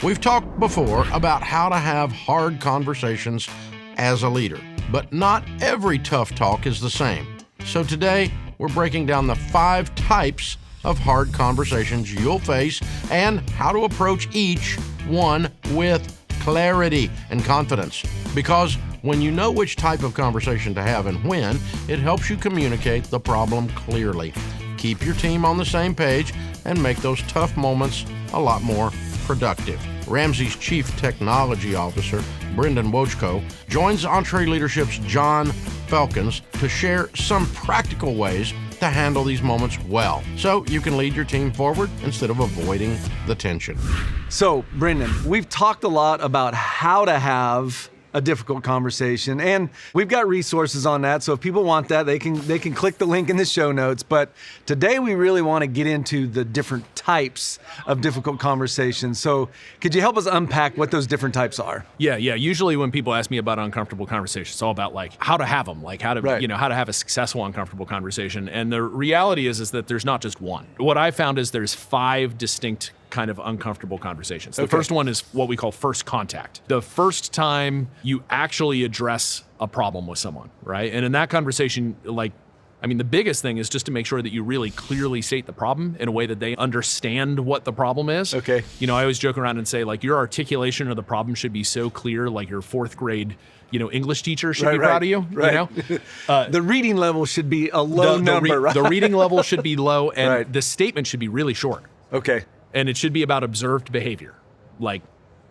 We've talked before about how to have hard conversations as a leader, but not every tough talk is the same. So today, we're breaking down the 5 types of hard conversations you'll face and how to approach each one with clarity and confidence. Because when you know which type of conversation to have and when, it helps you communicate the problem clearly, keep your team on the same page, and make those tough moments a lot more productive. Ramsey's Chief Technology Officer, Brendan Wojko, joins EntreLeadership's John Felkins to share some practical ways to handle these moments well, so you can lead your team forward instead of avoiding the tension. So, Brendan, we've talked a lot about how to have a difficult conversation, and we've got resources on that. So if people want that, they can click the link in the show notes. But today we really want to get into the different types of difficult conversations. So could you help us unpack what those different types are? Yeah. Usually when people ask me about uncomfortable conversations, it's all about like how to have them, like how to how to have a successful uncomfortable conversation. And the reality is that there's not just one. What I found is there's 5 distinct kind of uncomfortable conversations. The first one is what we call first contact. The first time you actually address a problem with someone, right? And in that conversation, the biggest thing is just to make sure that you really clearly state the problem in a way that they understand what the problem is. Okay. I always joke around and say, your articulation of the problem should be so clear, like your 4th grade English teacher should be proud of you. Right. The reading level should be a low number, right? The reading level should be low, and the statement should be really short. Okay. And it should be about observed behavior. Like,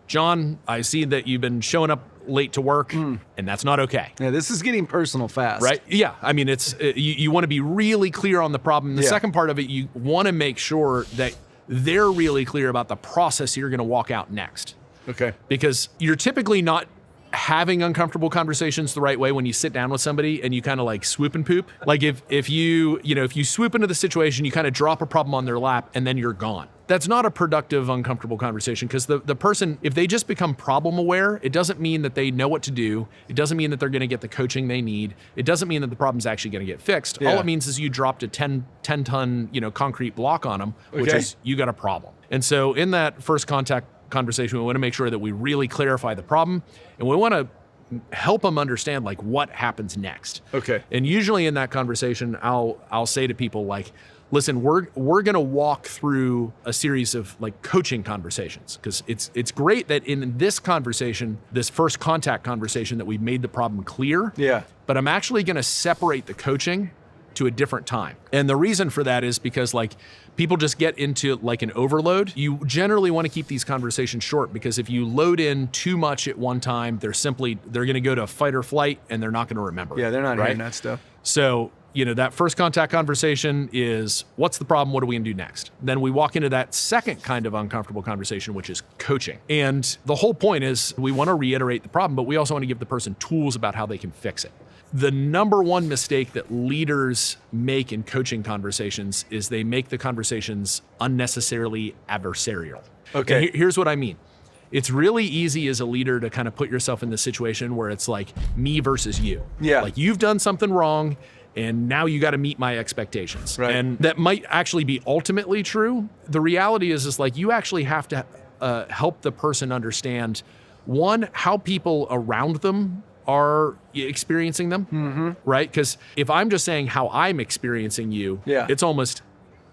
John, I see that you've been showing up late to work, and that's not okay. Yeah, this is getting personal fast. Right? Yeah. It's you want to be really clear on the problem. The second part of it, you want to make sure that they're really clear about the process you're going to walk out next. Okay. Because you're typically not having uncomfortable conversations the right way when you sit down with somebody and you kind of like swoop and poop. Like if you swoop into the situation, you kind of drop a problem on their lap and then you're gone. That's not a productive, uncomfortable conversation, because the person, if they just become problem aware, it doesn't mean that they know what to do. It doesn't mean that they're going to get the coaching they need. It doesn't mean that the problem's actually going to get fixed. Yeah. All it means is you dropped a 10-ton, concrete block on them, which is you got a problem. And so in that first contact conversation, we want to make sure that we really clarify the problem, and we want to help them understand what happens next. Okay. And usually in that conversation, I'll say to people listen, we're going to walk through a series of coaching conversations, because it's great that in this conversation, this first contact conversation, that we've made the problem clear. Yeah. But I'm actually going to separate the coaching to a different time. And the reason for that is because people just get into an overload. You generally want to keep these conversations short, because if you load in too much at one time, they're going to go to fight or flight, and they're not going to remember. Yeah, they're not hearing that stuff. So, that first contact conversation is, what's the problem? What are we going to do next? Then we walk into that second kind of uncomfortable conversation, which is coaching. And the whole point is we want to reiterate the problem, but we also want to give the person tools about how they can fix it. The number one mistake that leaders make in coaching conversations is they make the conversations unnecessarily adversarial. Okay. And here's what I mean. It's really easy as a leader to kind of put yourself in the situation where it's me versus you. Yeah. You've done something wrong, and now you got to meet my expectations. Right. And that might actually be ultimately true. The reality is you actually have to help the person understand, one, how people around them are experiencing them, right? Because if I'm just saying how I'm experiencing you, it's almost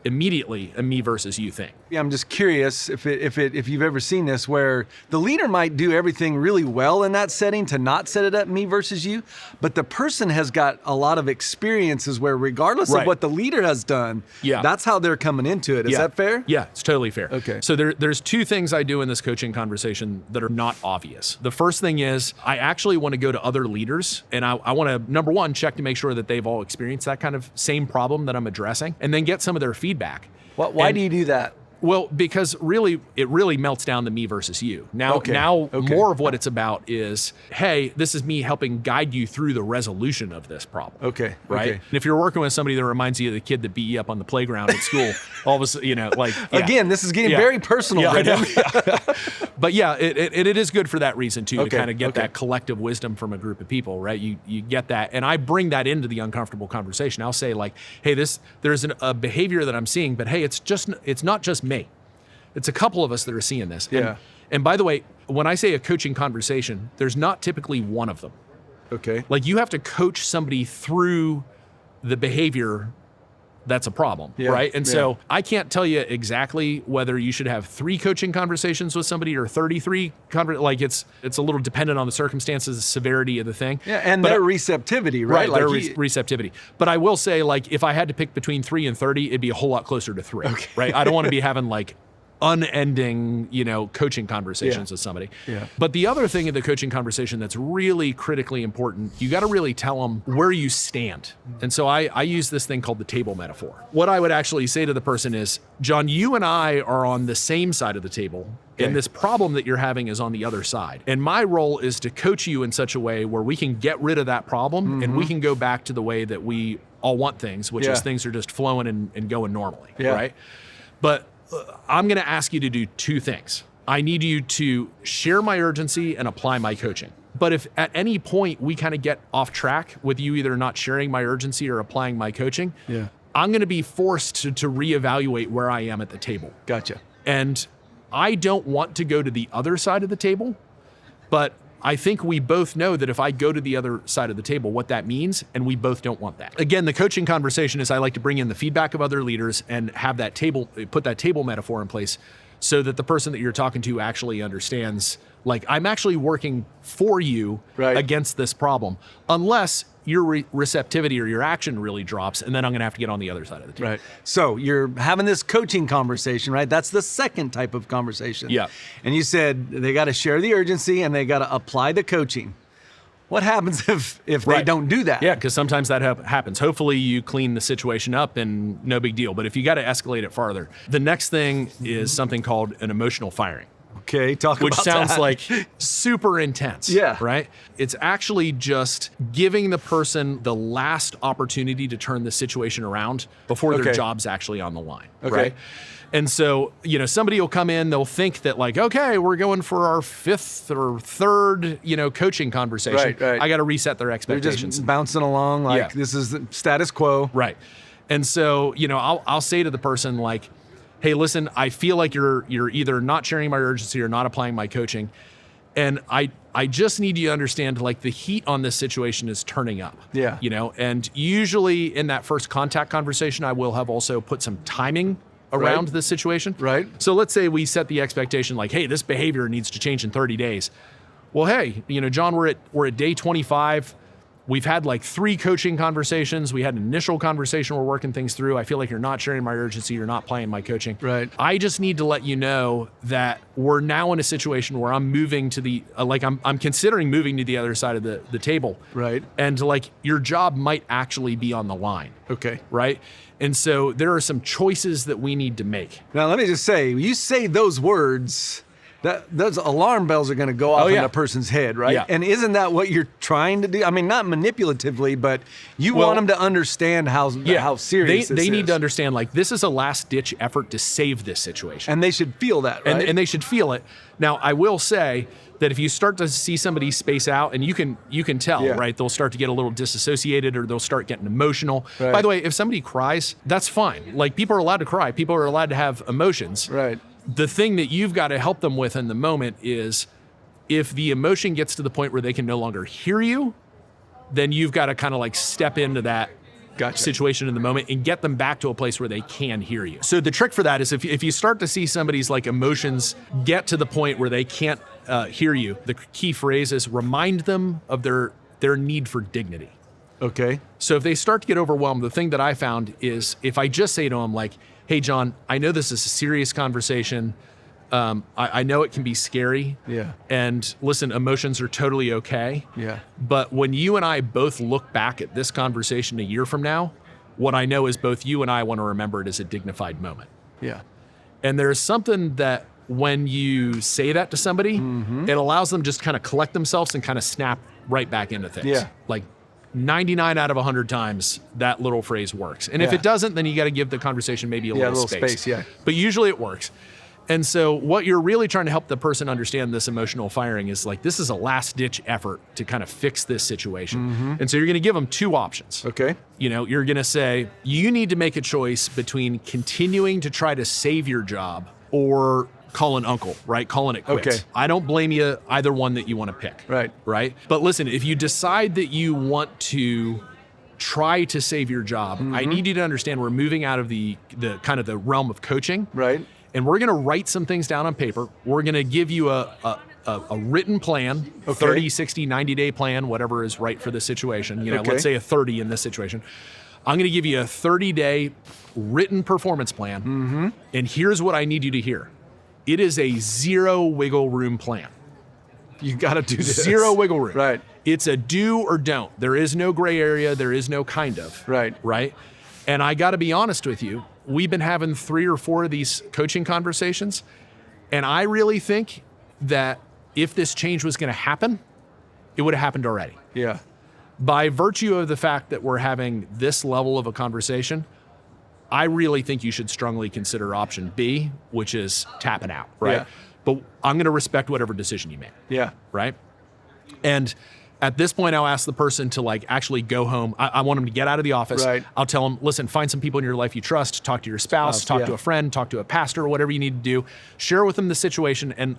immediately a me versus you thing. Yeah, I'm just curious if you've ever seen this, where the leader might do everything really well in that setting to not set it up me versus you, but the person has got a lot of experiences where, regardless of what the leader has done, that's how they're coming into it. Is that fair? Yeah, it's totally fair. Okay. So there's 2 things I do in this coaching conversation that are not obvious. The first thing is I actually want to go to other leaders, and I want to, number one, check to make sure that they've all experienced that kind of same problem that I'm addressing, and then get some of their feedback. Why do you do that? Well, because it really melts down the me versus you. Now more of what it's about is, hey, this is me helping guide you through the resolution of this problem. Okay. Right? Okay. And if you're working with somebody that reminds you of the kid that beat you up on the playground at school, all of a sudden, Again, this is getting very personal. But it is good for that reason too, to kind of get that collective wisdom from a group of people, right? You get that, and I bring that into the uncomfortable conversation. I'll say hey, there's a behavior that I'm seeing, but hey, it's not just me. It's a couple of us that are seeing this. Yeah. And by the way, when I say a coaching conversation, there's not typically one of them. Okay. Like you have to coach somebody through the behavior that's a problem, right? And so I can't tell you exactly whether you should have 3 coaching conversations with somebody or 33. Like it's a little dependent on the circumstances, the severity of the thing. Yeah, and their receptivity, right? Right, their receptivity. But I will say, like, if I had to pick between 3 and 30, it'd be a whole lot closer to 3, right? I don't want to be having like unending, coaching conversations with somebody. Yeah. But the other thing in the coaching conversation that's really critically important, you got to really tell them where you stand. And so I use this thing called the table metaphor. What I would actually say to the person is, John, you and I are on the same side of the table. And this problem that you're having is on the other side. And my role is to coach you in such a way where we can get rid of that problem and we can go back to the way that we all want things, which is things are just flowing and going normally, right? But I'm going to ask you to do 2 things. I need you to share my urgency and apply my coaching. But if at any point we kind of get off track with you either not sharing my urgency or applying my coaching, I'm going to be forced to reevaluate where I am at the table. Gotcha. And I don't want to go to the other side of the table, but I think we both know that if I go to the other side of the table, what that means, and we both don't want that. Again, the coaching conversation is I like to bring in the feedback of other leaders and have that table, put that table metaphor in place so that the person that you're talking to actually understands, like, I'm actually working for you against this problem, unless your receptivity or your action really drops, and then I'm going to have to get on the other side of the table. Right. So you're having this coaching conversation, right? That's the second type of conversation. Yeah. And you said they got to share the urgency and they got to apply the coaching. What happens if they don't do that? Yeah, because sometimes that happens. Hopefully you clean the situation up and no big deal. But if you got to escalate it farther, the next thing is something called an emotional firing. Okay, talk about that. Which sounds like super intense. Yeah. Right? It's actually just giving the person the last opportunity to turn the situation around before their job's actually on the line. Okay. Right? And so, somebody will come in, they'll think that like, okay, we're going for our 5th or 3rd, coaching conversation. Right. I got to reset their They're expectations. just bouncing along like this is the status quo. Right. And so, I'll say to the person like, hey, listen, I feel like you're either not sharing my urgency or not applying my coaching. And I just need you to understand, like, the heat on this situation is turning up. Yeah. And usually in that first contact conversation, I will have also put some timing around this situation. Right. So let's say we set the expectation like, hey, this behavior needs to change in 30 days. Well, hey, John, we're at day 25. We've had like 3 coaching conversations. We had an initial conversation. We're working things through. I feel like you're not sharing my urgency. You're not playing my coaching. Right. I just need to let you know that we're now in a situation where I'm moving to the, I'm considering moving to the other side of the table. Right. And like your job might actually be on the line. Okay. Right. And so there are some choices that we need to make. Now, let me just say, you say those words, those alarm bells are going to go off in a person's head, right? Yeah. And isn't that what you're trying to do? I mean, not manipulatively, but you want them to understand how serious this is. They need to understand, like, this is a last-ditch effort to save this situation. And they should feel that, right? And they should feel it. Now, I will say that if you start to see somebody space out, and you can tell, right? They'll start to get a little disassociated, or they'll start getting emotional. Right. By the way, if somebody cries, that's fine. Like, people are allowed to cry. People are allowed to have emotions. Right. The thing that you've got to help them with in the moment is, if the emotion gets to the point where they can no longer hear you, then you've got to kind of like step into that situation in the moment and get them back to a place where they can hear you. So the trick for that is if you start to see somebody's like emotions get to the point where they can't hear you, the key phrase is remind them of their need for dignity. Okay. So if they start to get overwhelmed, the thing that I found is if I just say to them like, hey, John, I know this is a serious conversation. I know it can be scary. Yeah. And listen, emotions are totally okay. Yeah. But when you and I both look back at this conversation a year from now, what I know is both you and I want to remember it as a dignified moment. Yeah. And there's something that when you say that to somebody, it allows them just kind of collect themselves and kind of snap right back into things. Yeah. Like 99 out of 100 times that little phrase works. And if it doesn't, then you got to give the conversation maybe a little space. But usually it works. And so what you're really trying to help the person understand this emotional firing is like, this is a last ditch effort to kind of fix this situation. And so you're going to give them 2 options. Okay. You're going to say, you need to make a choice between continuing to try to save your job or calling uncle, right? Calling it quits. Okay. I don't blame you either one that you want to pick. Right. Right? But listen, if you decide that you want to try to save your job, I need you to understand we're moving out of the kind of the realm of coaching. Right. And we're going to write some things down on paper. We're going to give you a written plan, 30, 60, 90-day plan, whatever is right for the situation. You know, let's say a 30 in this situation. I'm going to give you a 30-day written performance plan. And here's what I need you to hear. It is a zero wiggle room plan. You got to do this. Zero wiggle room. Right. It's a do or don't. There is no gray area. There is no kind of. Right. Right. And I got to be honest with you. We've been having 3 or 4 of these coaching conversations. And I really think that if this change was going to happen, it would have happened already. Yeah. By virtue of the fact that we're having this level of a conversation, I really think you should strongly consider option B, which is tapping out, right? Yeah. But I'm going to respect whatever decision you make. Yeah. Right? And at this point, I'll ask the person to actually go home. I want them to get out of the office. Right. I'll tell them, listen, find some people in your life you trust, talk to your spouse, talk to a friend, talk to a pastor, whatever you need to do. Share with them the situation and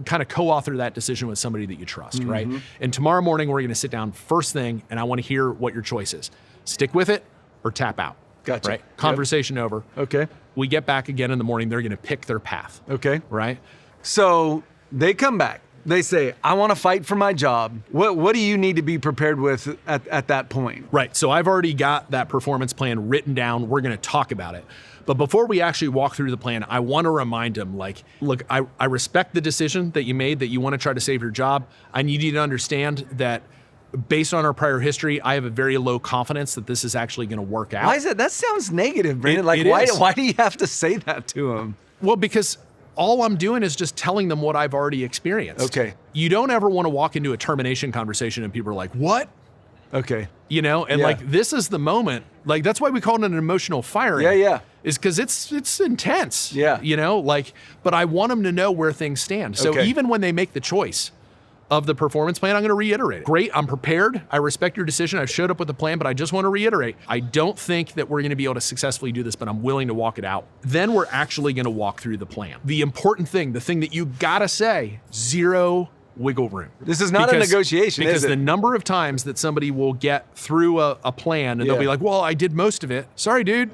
kind of co-author that decision with somebody that you trust, right? And tomorrow morning, we're going to sit down first thing, and I want to hear what your choice is. Stick with it or tap out. Gotcha. Right? Conversation over. Okay. We get back again in the morning. They're going to pick their path. Okay. Right? So they come back. They say, I want to fight for my job. What do you need to be prepared with at that point? Right. So I've already got that performance plan written down. We're going to talk about it. But before we actually walk through the plan, I want to remind them, look, I respect the decision that you made, that you want to try to save your job. I need you to understand that based on our prior history, I have a very low confidence that this is actually going to work out. Why is that? That sounds negative, Brandon. Why do you have to say that to them? Well, because all I'm doing is just telling them what I've already experienced. Okay. You don't ever want to walk into a termination conversation and people are like, what? Okay. You know, and this is the moment. That's why we call it an emotional firing. Yeah. Is because it's intense. Yeah. You know, but I want them to know where things stand. So even when they make the choice of the performance plan, I'm going to reiterate it. Great, I'm prepared. I respect your decision. I've showed up with the plan, but I just want to reiterate, I don't think that we're going to be able to successfully do this, but I'm willing to walk it out. Then we're actually going to walk through the plan. The important thing, the thing that you got to say, zero wiggle room. This is not a negotiation, because is it? the number of times that somebody will get through a plan and they'll be like, well, I did most of it. Sorry, dude.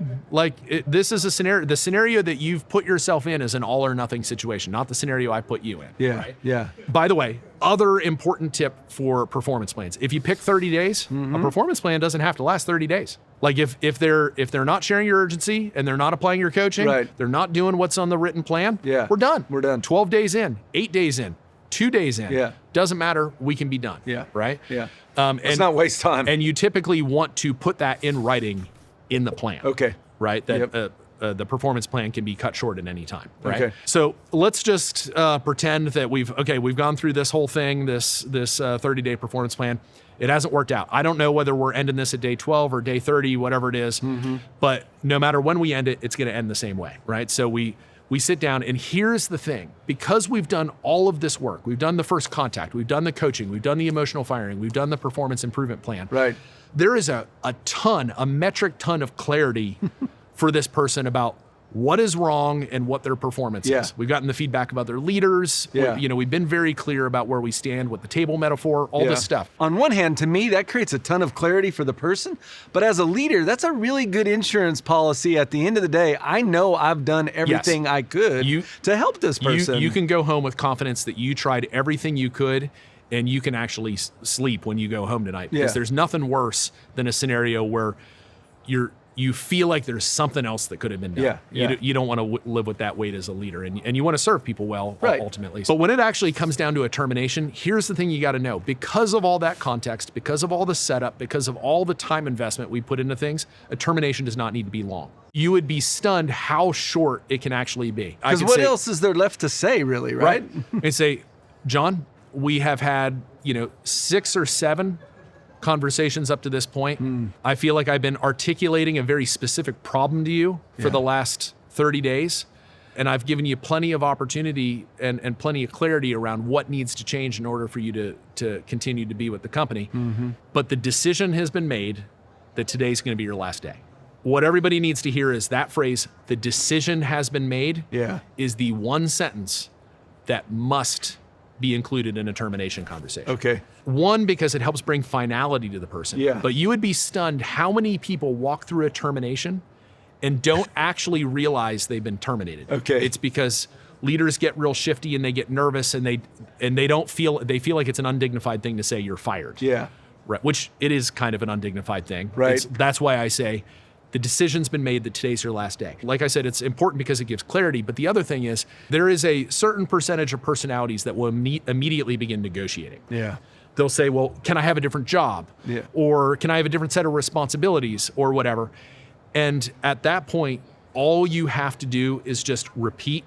This is a scenario. The scenario that you've put yourself in is an all or nothing situation, not the scenario I put you in. Yeah. Right? Yeah. By the way, other important tip for performance plans. If you pick 30 days, a performance plan doesn't have to last 30 days. If they're not sharing your urgency and they're not applying your coaching, they're not doing what's on the written plan, we're done. We're done. 12 days in, 8 days in, 2 days in. Doesn't matter. We can be done. Right? Let's not waste time. And you typically want to put that in writing in the plan. Okay. Right? That the performance plan can be cut short at any time. Right? Okay. So let's just pretend that we've gone through this whole thing, this 30-day performance plan. It hasn't worked out. I don't know whether we're ending this at day 12 or day 30, whatever it is. But no matter when we end it, it's going to end the same way. Right? So we sit down, and here's the thing. Because we've done all of this work, we've done the first contact, we've done the coaching, we've done the emotional firing, we've done the performance improvement plan. Right. There is a metric ton of clarity for this person about what is wrong and what their performance is. We've gotten the feedback about their leaders. We've been very clear about where we stand with the table metaphor, all this stuff. On one hand, to me, that creates a ton of clarity for the person. But as a leader, that's a really good insurance policy. At the end of the day, I know I've done everything I could to help this person. You can go home with confidence that you tried everything you could, and you can actually sleep when you go home tonight. Because there's nothing worse than a scenario where you feel like there's something else that could have been done. You don't want to live with that weight as a leader, and you want to serve people well, ultimately. But when it actually comes down to a termination, here's the thing you got to know. Because of all that context, because of all the setup, because of all the time investment we put into things, a termination does not need to be long. You would be stunned how short it can actually be. Because what else is there left to say, really, right? And say, John, we have had 6 or 7 conversations up to this point. I feel like I've been articulating a very specific problem to you for the last 30 days. And I've given you plenty of opportunity and plenty of clarity around what needs to change in order for you to continue to be with the company. But the decision has been made that today's going to be your last day. what everybody needs to hear is that phrase, the decision has been made, is the one sentence that must be included in a termination conversation. Okay. One, because it helps bring finality to the person. Yeah. But you would be stunned how many people walk through a termination and don't actually realize they've been terminated. Okay. It's because leaders get real shifty and they get nervous and they feel like it's an undignified thing to say you're fired. Yeah. Right. Which it is kind of an undignified thing. Right. That's why I say the decision's been made that today's your last day. Like I said, it's important because it gives clarity. But the other thing is there is a certain percentage of personalities that will immediately begin negotiating. Yeah. They'll say, well, can I have a different job? Yeah. Or can I have a different set of responsibilities or whatever? And at that point, all you have to do is just repeat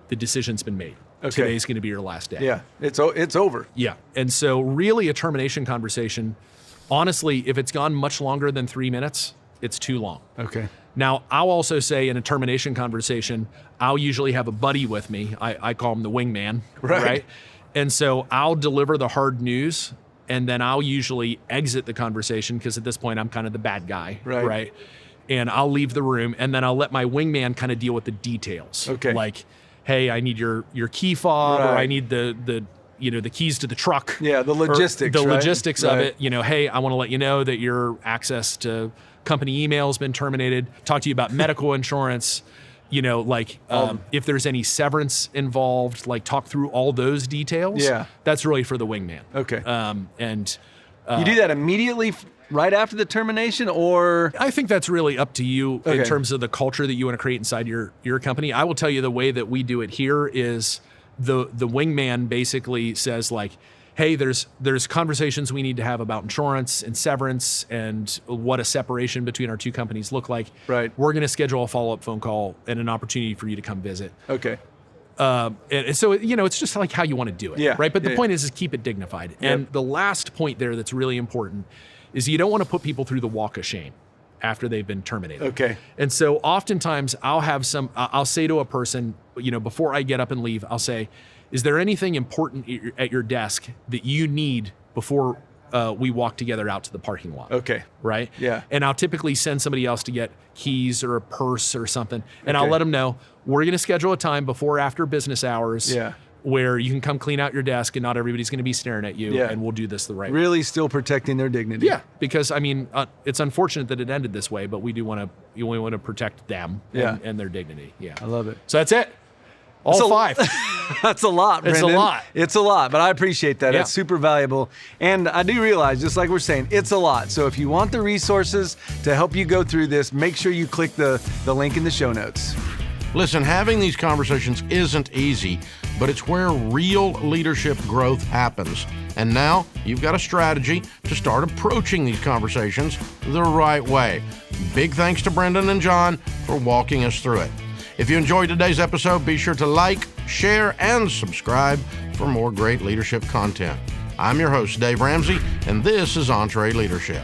the decision's been made. Okay. Today's going to be your last day. Yeah. It's over. Yeah. And so really a termination conversation, honestly, if it's gone much longer than 3 minutes, it's too long. Okay. Now, I'll also say in a termination conversation, I'll usually have a buddy with me. I call him the wingman, right? And so I'll deliver the hard news, and then I'll usually exit the conversation because at this point I'm kind of the bad guy, right? And I'll leave the room, and then I'll let my wingman kind of deal with the details. Okay. Like, hey, I need your key fob, or I need the keys to the truck. Yeah, the logistics. Logistics of it. Hey, I want to let you know that your access to company email has been terminated. Talk to you about medical insurance. If there's any severance involved, like talk through all those details. Yeah. That's really for the wingman. Okay. You do that immediately right after the termination, or? I think that's really up to you in terms of the culture that you want to create inside your company. I will tell you the way that we do it here is the wingman basically says like, hey, there's conversations we need to have about insurance and severance and what a separation between our two companies look like. Right. We're going to schedule a follow-up phone call and an opportunity for you to come visit. Okay. And so, it's just like how you want to do it. Yeah. Right. But the point is keep it dignified. Yep. And the last point there that's really important is you don't want to put people through the walk of shame after they've been terminated. Okay. And so oftentimes I'll say to a person, before I get up and leave, I'll say, is there anything important at your desk that you need before we walk together out to the parking lot? Okay. Right? Yeah. And I'll typically send somebody else to get keys or a purse or something. And I'll let them know, we're going to schedule a time before or after business hours where you can come clean out your desk and not everybody's going to be staring at you, and we'll do this the right way. Really still protecting their dignity. Yeah, because it's unfortunate that it ended this way, but we want to protect them and their dignity. Yeah. I love it. So that's it. All 5. That's a lot, Brendan. It's a lot. It's a lot, but I appreciate that. Yeah. It's super valuable. And I do realize, just like we're saying, it's a lot. So if you want the resources to help you go through this, make sure you click the link in the show notes. Listen, having these conversations isn't easy, but it's where real leadership growth happens. And now you've got a strategy to start approaching these conversations the right way. Big thanks to Brendan and John for walking us through it. If you enjoyed today's episode, be sure to like, share, and subscribe for more great leadership content. I'm your host, Dave Ramsey, and this is EntreLeadership.